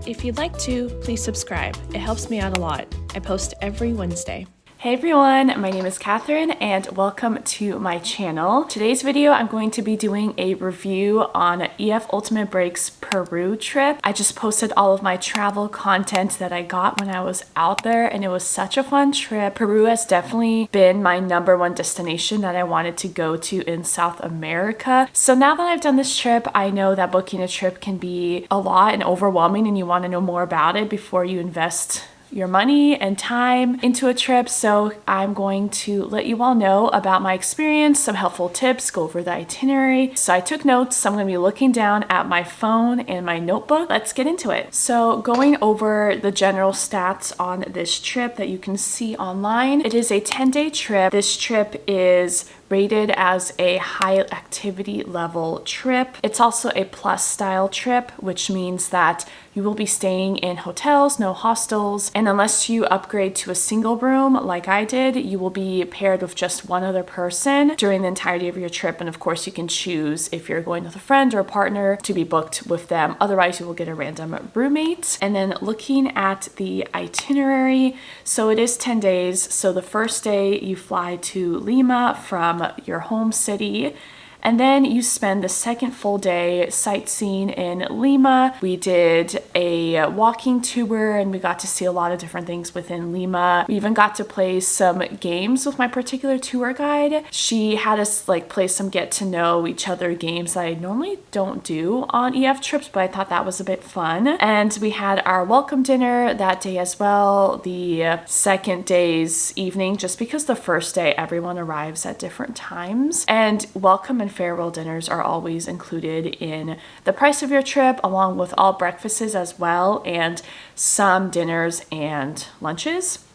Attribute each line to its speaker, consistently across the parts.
Speaker 1: If you'd like to, please subscribe. It helps me out a lot. I post every Wednesday.
Speaker 2: Hey everyone, my name is Catherine and welcome to my channel. Today's video, I'm going to be doing a review on EF Ultimate Break's Peru trip. I just posted all of my travel content that I got when I was out there and it was such a fun trip. Peru has definitely been my #1 destination that I wanted to go to in South America. So now that I've done this trip, I know that booking a trip can be a lot and overwhelming and you want to know more about it before you invest your money and time into a trip. So I'm going to let you all know about my experience, some helpful tips, go over the itinerary. So I took notes, so I'm going to be looking down at my phone and my notebook. Let's get into it. So going over the general stats on this trip that you can see online. It is a 10-day trip. This trip is rated as a high activity level trip. It's also a plus style trip, which means that you will be staying in hotels, no hostels, and unless you upgrade to a single room like I did, you will be paired with just one other person during the entirety of your trip. And of course you can choose if you're going with a friend or a partner to be booked with them. Otherwise you will get a random roommate. And then looking at the itinerary, so it is 10 days. So the first day you fly to Lima from your home city, and then you spend the second full day sightseeing in Lima. We did a walking tour and we got to see a lot of different things within Lima. We even got to play some games with my particular tour guide. She had us play some get to know each other games that I normally don't do on EF trips, but I thought that was a bit fun. And we had our welcome dinner that day as well, the second day's evening, just because the first day everyone arrives at different times. And welcome and farewell dinners are always included in the price of your trip, along with all breakfasts as well, and some dinners and lunches.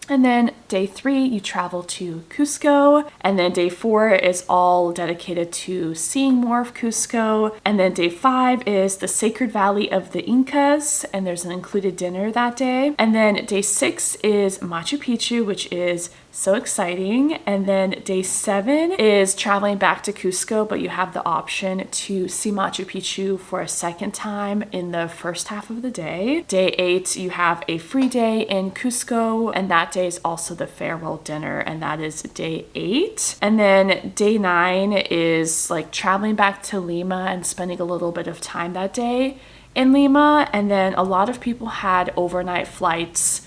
Speaker 2: And then day 3, you travel to Cusco. And then day 4 is all dedicated to seeing more of Cusco. And then day 5 is the Sacred Valley of the Incas. And there's an included dinner that day. And then day 6 is Machu Picchu, which is so exciting. And then day 7 is traveling back to Cusco, but you have the option to see Machu Picchu for a second time in the first half of the day. Day 8, you have a free day in Cusco, and that day is also the farewell dinner, and that is day 8. And then day 9 is traveling back to Lima and spending a little bit of time that day in Lima. And then a lot of people had overnight flights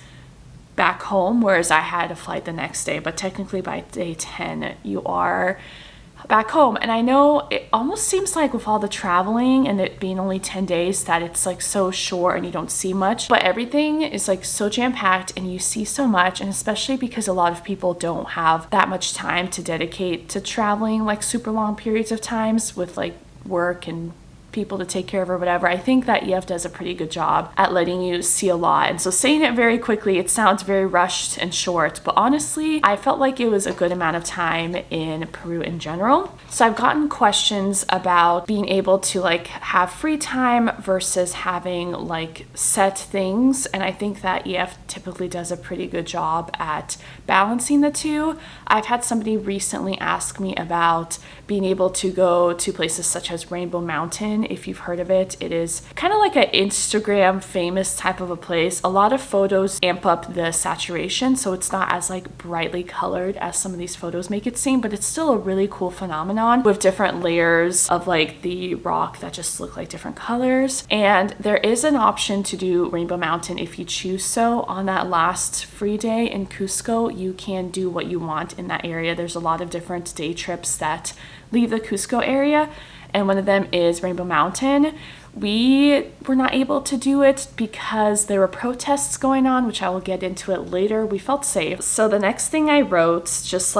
Speaker 2: back home, whereas I had a flight the next day, but technically by day 10 you are back home. And I know it almost seems like with all the traveling and it being only 10 days that it's so short and you don't see much, but everything is so jam-packed and you see so much. And especially because a lot of people don't have that much time to dedicate to traveling super long periods of times with work and people to take care of or whatever. I think that EF does a pretty good job at letting you see a lot. And so saying it very quickly, it sounds very rushed and short, but honestly, I felt like it was a good amount of time in Peru in general. So I've gotten questions about being able to have free time versus having set things. And I think that EF typically does a pretty good job at balancing the two. I've had somebody recently ask me about being able to go to places such as Rainbow Mountain. If you've heard of it, it is kind of like an Instagram famous type of a place. A lot of photos amp up the saturation, so it's not as brightly colored as some of these photos make it seem, but it's still a really cool phenomenon with different layers of the rock that just look like different colors. And there is an option to do Rainbow Mountain if you choose so. On that last free day in Cusco, you can do what you want in that area. There's a lot of different day trips that leave the Cusco area, and one of them is Rainbow Mountain. We were not able to do it because there were protests going on, which I will get into it later. We felt safe. So the next thing I wrote, just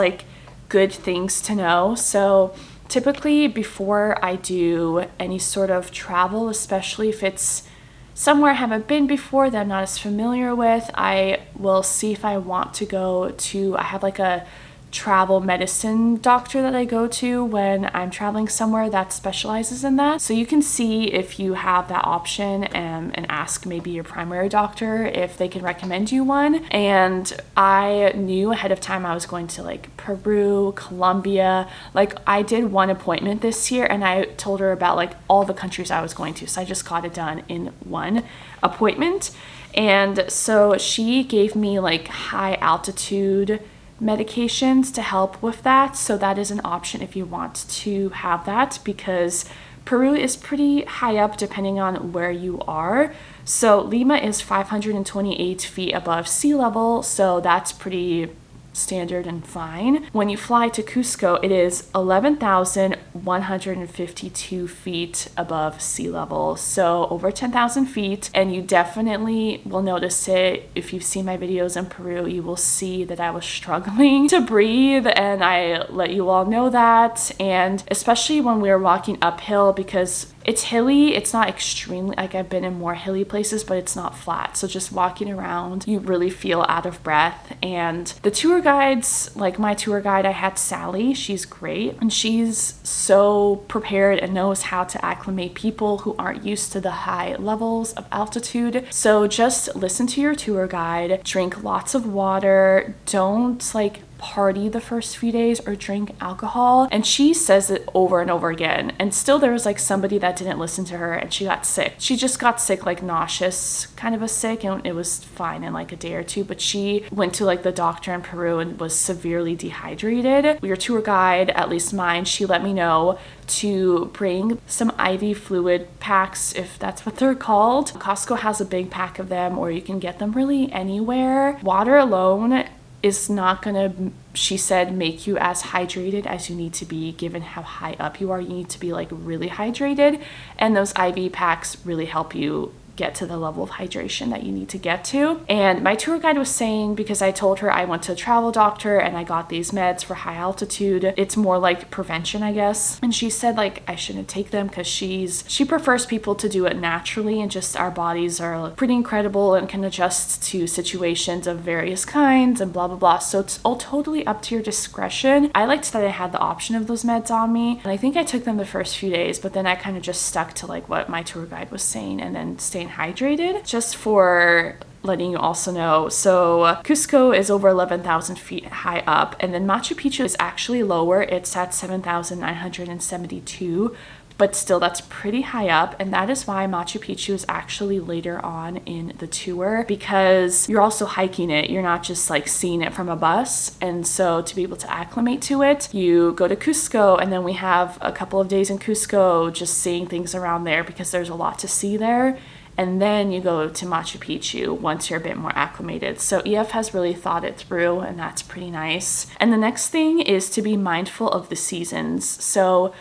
Speaker 2: good things to know. So typically before I do any sort of travel, especially if it's somewhere I haven't been before that I'm not as familiar with, I will see if I want to go to, I have a travel medicine doctor that I go to when I'm traveling somewhere that specializes in that. So you can see if you have that option and ask maybe your primary doctor if they can recommend you one. And I knew ahead of time I was going to like Peru, Colombia. Like I did one appointment this year and I told her about like all the countries I was going to. So I just got it done in one appointment. And so she gave me like high altitude medications to help with that. So that is an option if you want to have that, because Peru is pretty high up depending on where you are. So Lima is 528 feet above sea level, so that's pretty standard and fine. When you fly to Cusco, it is 11,152 feet above sea level, so over 10,000 feet, and you definitely will notice it. If you've seen my videos in Peru, you will see that I was struggling to breathe, and I let you all know that. And especially when we were walking uphill, because it's hilly, it's not extremely, like I've been in more hilly places, but it's not flat. So just walking around, you really feel out of breath. And the tour guides, like my tour guide, I had Sally, she's great. And she's so prepared and knows how to acclimate people who aren't used to the high levels of altitude. So just listen to your tour guide, drink lots of water, don't like party the first few days or drink alcohol. And she says it over and over again. And still there was like somebody that didn't listen to her and she got sick. She just got sick, like nauseous kind of a sick, and it was fine in like a day or two. But she went to like the doctor in Peru and was severely dehydrated. Your tour guide, at least mine, she let me know to bring some IV fluid packs, if that's what they're called. Costco has a big pack of them, or you can get them really anywhere. Water alone is not gonna, she said, make you as hydrated as you need to be given how high up you are. You need to be like really hydrated, and those IV packs really help you get to the level of hydration that you need to get to. And my tour guide was saying, because I told her I went to a travel doctor and I got these meds for high altitude, it's more like prevention, I guess. And she said like I shouldn't take them because she prefers people to do it naturally, and just our bodies are pretty incredible and can adjust to situations of various kinds and blah blah blah. So it's all totally up to your discretion. I liked that I had the option of those meds on me, and I think I took them the first few days, but then I kind of just stuck to like what my tour guide was saying and then staying hydrated. Just for letting you also know, so Cusco is over 11,000 feet high up, and then Machu Picchu is actually lower. It's at 7,972, but still that's pretty high up. And that is why Machu Picchu is actually later on in the tour, because you're also hiking it. You're not just like seeing it from a bus. And so to be able to acclimate to it, you go to Cusco, and then we have a couple of days in Cusco just seeing things around there because there's a lot to see there. And then you go to Machu Picchu once you're a bit more acclimated. So EF has really thought it through, and that's pretty nice. And the next thing is to be mindful of the seasons. So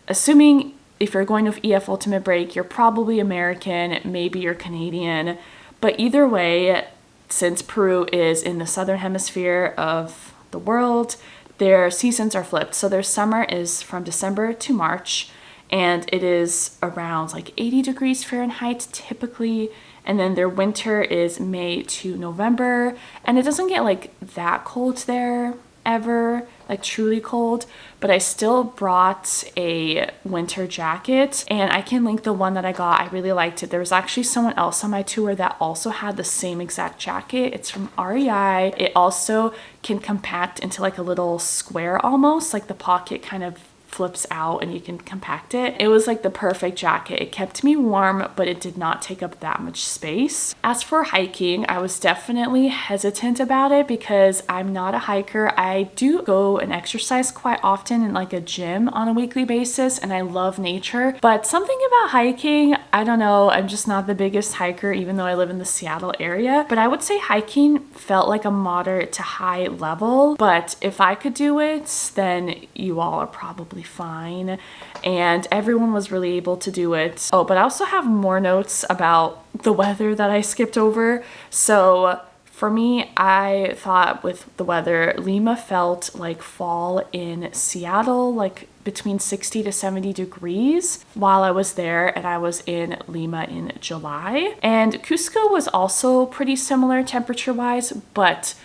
Speaker 2: assuming if you're going with EF Ultimate Break, you're probably American, maybe you're Canadian. But either way, since Peru is in the southern hemisphere of the world, their seasons are flipped. So their summer is from December to March, and it is around like 80 degrees Fahrenheit typically. And then their winter is May to November, and it doesn't get like that cold there ever, like truly cold, but I still brought a winter jacket, and I can link the one that I got. I really liked it. There was actually someone else on my tour that also had the same exact jacket. It's from REI. It also can compact into like a little square almost, like the pocket kind of flips out and you can compact it. It was like the perfect jacket. It kept me warm, but it did not take up that much space. As for hiking, I was definitely hesitant about it because I'm not a hiker. I do go and exercise quite often in like a gym on a weekly basis, and I love nature, but something about hiking, I don't know, I'm just not the biggest hiker even though I live in the Seattle area. But I would say hiking felt like a moderate to high level, but if I could do it, then you all are probably fine, and everyone was really able to do it. Oh, but I also have more notes about the weather that I skipped over. So for me, I thought with the weather, Lima felt like fall in Seattle, like between 60 to 70 degrees while I was there, and I was in Lima in July. And Cusco was also pretty similar temperature-wise, but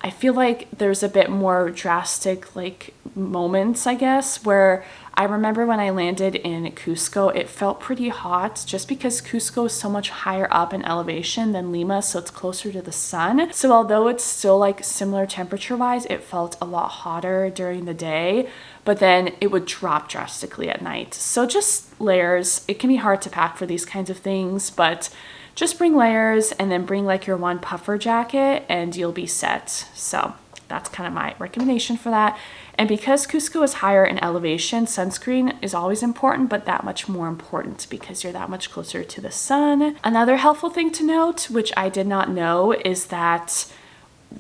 Speaker 2: I feel like there's a bit more drastic like moments, I guess, where I remember when I landed in Cusco, it felt pretty hot just because Cusco is so much higher up in elevation than Lima, so it's closer to the sun. So although it's still like similar temperature wise, it felt a lot hotter during the day, but then it would drop drastically at night. So just layers. It can be hard to pack for these kinds of things, but just bring layers and then bring like your one puffer jacket and you'll be set. So that's kind of my recommendation for that. And because Cusco is higher in elevation, sunscreen is always important, but that much more important because you're that much closer to the sun. Another helpful thing to note, which I did not know, is that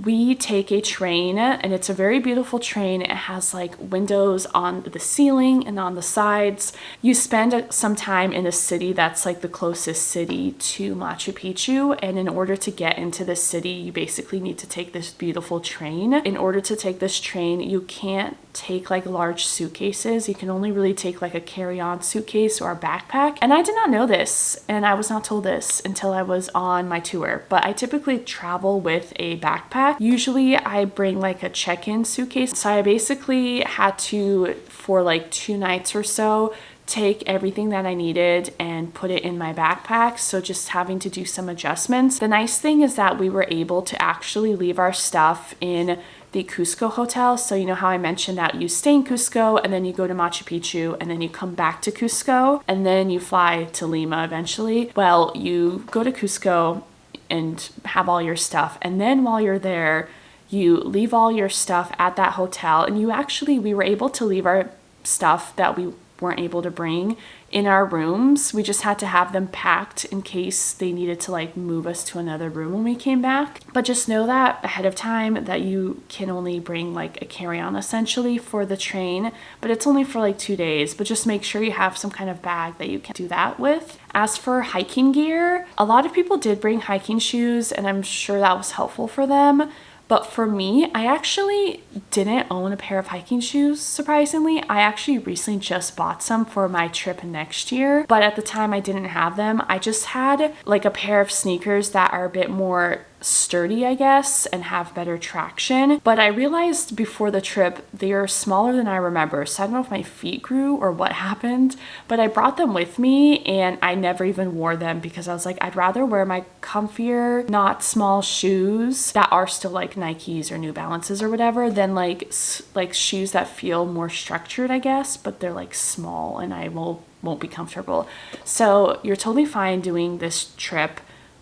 Speaker 2: we take a train, and it's a very beautiful train. It has like windows on the ceiling and on the sides. You spend some time in a city that's like the closest city to Machu Picchu, and in order to get into the city, you basically need to take this beautiful train. In order to take this train, you can't take like large suitcases. You can only really take like a carry-on suitcase or a backpack. And I did not know this, and I was not told this until I was on my tour, but I typically travel with a backpack. Usually I bring like a check-in suitcase. So I basically had to, for like 2 nights or so, take everything that I needed and put it in my backpack. So just having to do some adjustments. The nice thing is that we were able to actually leave our stuff in the Cusco hotel. So you know how I mentioned that you stay in Cusco and then you go to Machu Picchu and then you come back to Cusco and then you fly to Lima eventually. Well, you go to Cusco and have all your stuff, and then while you're there you leave all your stuff at that hotel, and we were able to leave our stuff that we weren't able to bring in our rooms. We just had to have them packed in case they needed to like move us to another room when we came back. But just know that ahead of time that you can only bring like a carry-on essentially for the train, but it's only for like 2 days. But just make sure you have some kind of bag that you can do that with. As for hiking gear, a lot of people did bring hiking shoes, and I'm sure that was helpful for them. But for me, I actually didn't own a pair of hiking shoes, surprisingly. I actually recently just bought some for my trip next year, but at the time I didn't have them. I just had like a pair of sneakers that are a bit more sturdy, I guess, and have better traction. But I realized before the trip they are smaller than I remember, so I don't know if my feet grew or what happened, but I brought them with me and I never even wore them because I was like, I'd rather wear my comfier, not small shoes that are still like Nikes or New Balances or whatever than like shoes that feel more structured, I guess, but they're like small and I won't be comfortable. So you're totally fine doing this trip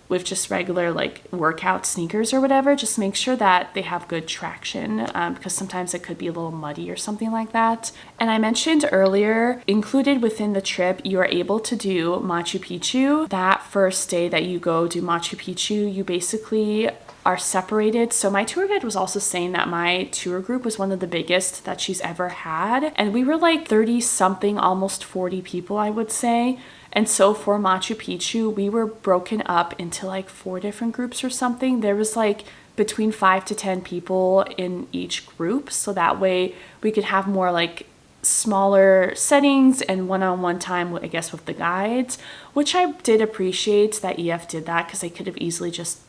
Speaker 2: with just regular like workout sneakers or whatever. Just make sure that they have good traction because sometimes it could be a little muddy or something like that. And I mentioned earlier, included within the trip, you are able to do Machu Picchu. That first day that you go do Machu Picchu, you basically are separated. So my tour guide was also saying that my tour group was one of the biggest that she's ever had. And we were like 30 something, almost 40 people, I would say. And so for Machu Picchu, we were broken up into like 4 different groups or something. There was like between 5 to 10 people in each group. So that way we could have more like smaller settings and one-on-one time, I guess, with the guides, which I did appreciate that EF did that because they could have easily just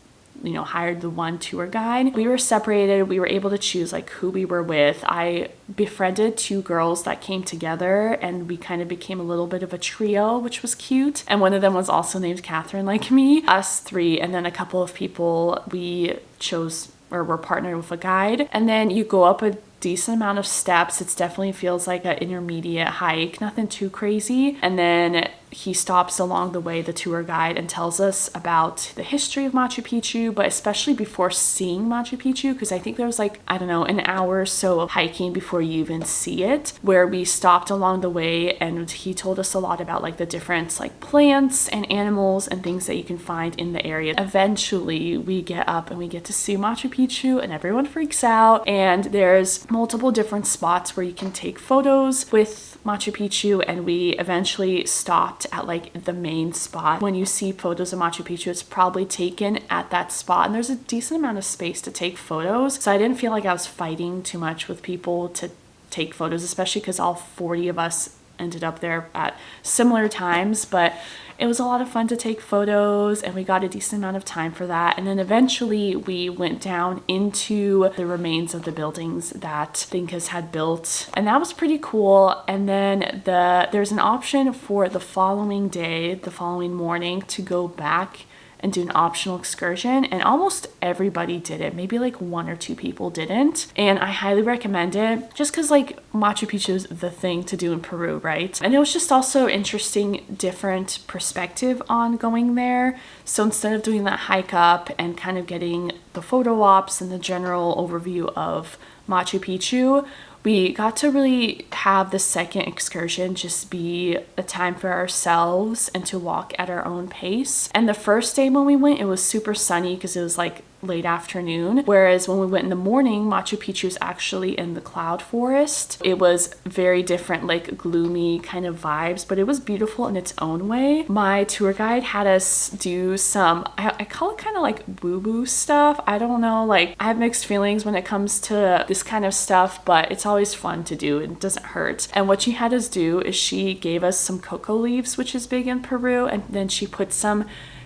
Speaker 2: hired the one tour guide. We were separated. We were able to choose like who we were with. I befriended 2 girls that came together and we kind of became a little bit of a trio, which was cute. And one of them was also named Catherine, like me. Us 3, and then a couple of people we chose or were partnered with a guide. And then you go up a decent amount of steps. It definitely feels like an intermediate hike, nothing too crazy. And then he stops along the way, the tour guide, and tells us about the history of Machu Picchu, but especially before seeing Machu Picchu, because I think there was like, I don't know, an hour or so of hiking before you even see it, where we stopped along the way and he told us a lot about like the different like plants and animals and things that you can find in the area. Eventually we get up and we get to see Machu Picchu and everyone freaks out, and there's multiple different spots where you can take photos with Machu Picchu, and we eventually stopped at like the main spot. When you see photos of Machu Picchu, it's probably taken at that spot, and there's a decent amount of space to take photos, so I didn't feel like I was fighting too much with people to take photos, especially because all 40 of us ended up there at similar times. But it was a lot of fun to take photos, and we got a decent amount of time for that. And then eventually we went down into the remains of the buildings that the Incas had built, and that was pretty cool. And then there's an option for the following day, the following morning, to go back and do an optional excursion, and almost everybody did it. Maybe like 1 or 2 people didn't, and I highly recommend it just because like Machu Picchu is the thing to do in Peru, right? And it was just also interesting, different perspective on going there. So instead of doing that hike up and kind of getting the photo ops and the general overview of Machu Picchu, we got to really have the second excursion just be a time for ourselves and to walk at our own pace. And the first day when we went, it was super sunny because it was like late afternoon, whereas when we went in the morning, Machu Picchu is actually in the cloud forest. It was very different, like gloomy kind of vibes, but it was beautiful in its own way. My tour guide had us do some, I call it kind of like woo-woo stuff. I don't know, like I have mixed feelings when it comes to this kind of stuff, but it's always fun to do and it doesn't hurt. And what she had us do is she gave us some cocoa leaves, which is big in Peru, and then she put some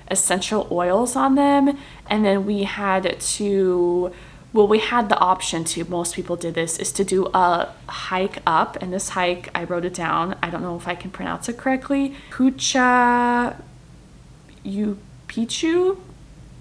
Speaker 2: essential oils on them, and then we had the option to, most people did this, is to do a hike up. And this hike, I wrote it down, I don't know if I can pronounce it correctly, Pucha Picchu,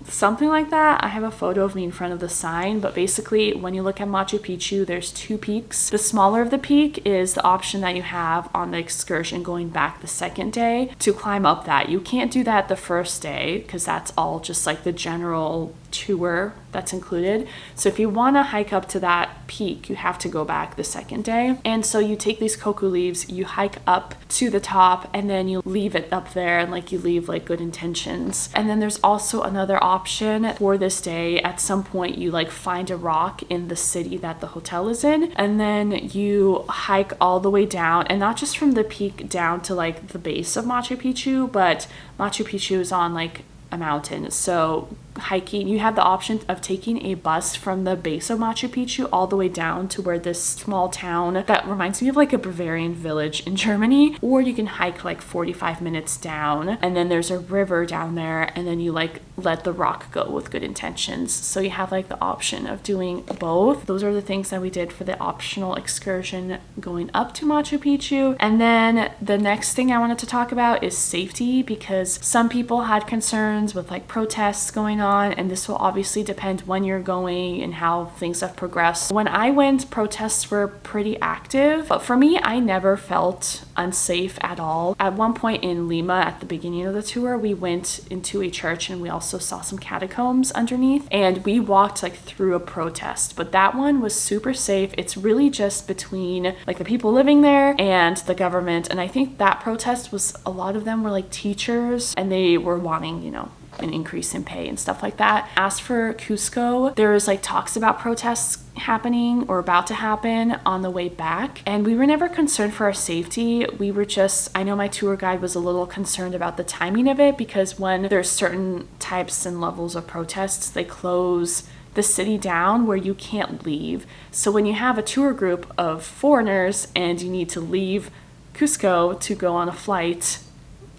Speaker 2: something like that. I have a photo of me in front of the sign, but basically when you look at Machu Picchu, there's 2 peaks. The smaller of the peak is the option that you have on the excursion going back the second day to climb up that. You can't do that the first day because that's all just like the general tour that's included. So if you want to hike up to that peak, you have to go back the second day. And so you take these cocoa leaves, you hike up to the top, and then you leave it up there, and like you leave like good intentions. And then there's also another option for this day. At some point you like find a rock in the city that the hotel is in, and then you hike all the way down, and not just from the peak down to like the base of Machu Picchu, but Machu Picchu is on like a mountain. So hiking, you have the option of taking a bus from the base of Machu Picchu all the way down to where this small town that reminds me of like a Bavarian village in Germany, or you can hike like 45 minutes down, and then there's a river down there, and then you like let the rock go with good intentions. So you have like the option of doing both. Those are the things that we did for the optional excursion going up to Machu Picchu. And then the next thing I wanted to talk about is safety, because some people had concerns with like protests going on, and this will obviously depend when you're going and how things have progressed. When I went, protests were pretty active, but for me, I never felt unsafe at all. At one point in Lima, at the beginning of the tour, we went into a church and we also saw some catacombs underneath, and we walked like through a protest, but that one was super safe. It's really just between like the people living there and the government, and I think that protest was, a lot of them were like teachers, and they were wanting, you know, an increase in pay and stuff like that. As for Cusco, there was like talks about protests happening or about to happen on the way back, and we were never concerned for our safety. We were just, I know my tour guide was a little concerned about the timing of it, because when there's certain types and levels of protests, they close the city down where you can't leave. So when you have a tour group of foreigners and you need to leave Cusco to go on a flight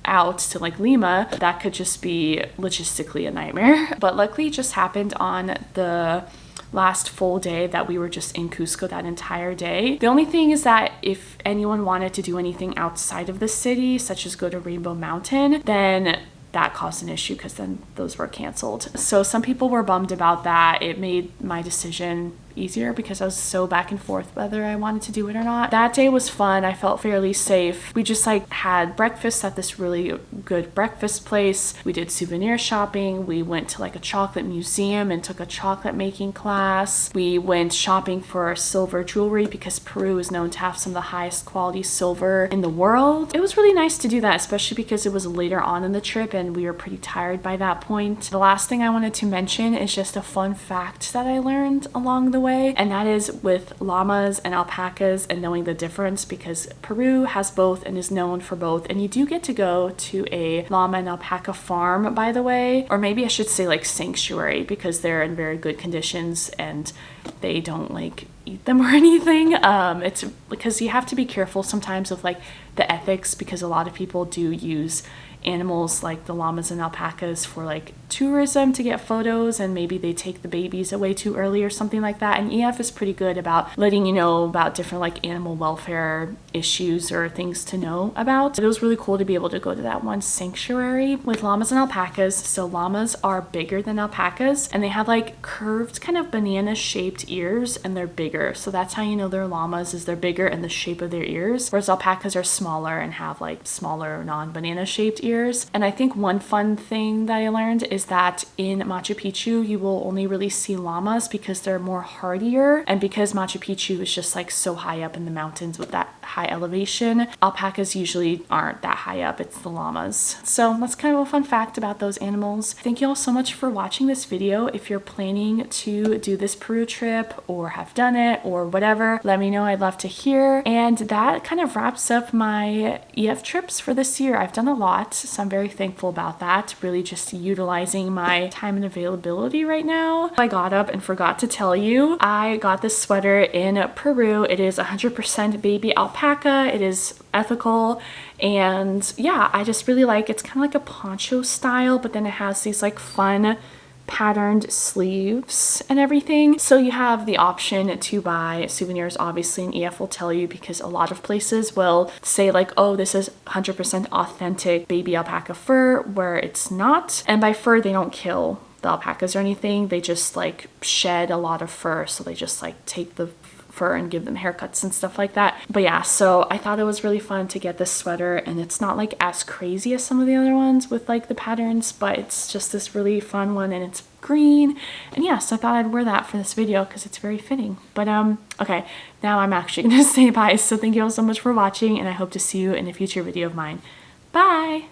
Speaker 2: out to like Lima, that could just be logistically a nightmare. But luckily it just happened on the last full day that we were just in Cusco that entire day. The only thing is that if anyone wanted to do anything outside of the city, such as go to Rainbow Mountain, then that caused an issue because then those were canceled. So some people were bummed about that. It made my decision easier because I was so back and forth whether I wanted to do it or not. That day was fun. I felt fairly safe. We just like had breakfast at this really good breakfast place. We did souvenir shopping. We went to like a chocolate museum and took a chocolate making class. We went shopping for silver jewelry because Peru is known to have some of the highest quality silver in the world. It was really nice to do that, especially because it was later on in the trip and we were pretty tired by that point. The last thing I wanted to mention is just a fun fact that I learned along the way, and that is with llamas and alpacas and knowing the difference, because Peru has both and is known for both, and you do get to go to a llama and alpaca farm, by the way, or maybe I should say like sanctuary, because they're in very good conditions and they don't like eat them or anything. It's because you have to be careful sometimes with like the ethics, because a lot of people do use animals like the llamas and alpacas for like tourism to get photos, and maybe they take the babies away too early or something like that. And EF is pretty good about letting you know about different like animal welfare issues or things to know about. It was really cool to be able to go to that one sanctuary with llamas and alpacas. So llamas are bigger than alpacas, and they have like curved kind of banana shaped ears, and they're bigger. So that's how you know they're llamas, is they're bigger in the shape of their ears, whereas alpacas are smaller and have like smaller non-banana shaped ears. And I think one fun thing that I learned is that in Machu Picchu you will only really see llamas because they're more hardier, and because Machu Picchu is just like so high up in the mountains with that high elevation, alpacas usually aren't that high up, it's the llamas. So that's kind of a fun fact about those animals. Thank you all so much for watching this video. If you're planning to do this Peru trip or have done it or whatever, let me know, I'd love to hear. And that kind of wraps up my EF trips for this year. I've done a lot, so I'm very thankful about that, really just utilizing my time and availability right now. I got up and forgot to tell you, I got this sweater in Peru. It is 100% baby alpaca. It is ethical, and yeah, I just really like, it's kind of like a poncho style, but then it has these like fun patterned sleeves and everything. So you have the option to buy souvenirs, obviously, and EF will tell you, because a lot of places will say like, oh, this is 100% authentic baby alpaca fur, where it's not. And by fur, they don't kill the alpacas or anything, they just like shed a lot of fur, so they just like take the fur and give them haircuts and stuff like that. But yeah, so I thought it was really fun to get this sweater, and it's not like as crazy as some of the other ones with like the patterns, but it's just this really fun one, and it's green. And yeah, so I thought I'd wear that for this video because it's very fitting. But okay, now I'm actually gonna say bye. So thank you all so much for watching, and I hope to see you in a future video of mine. Bye!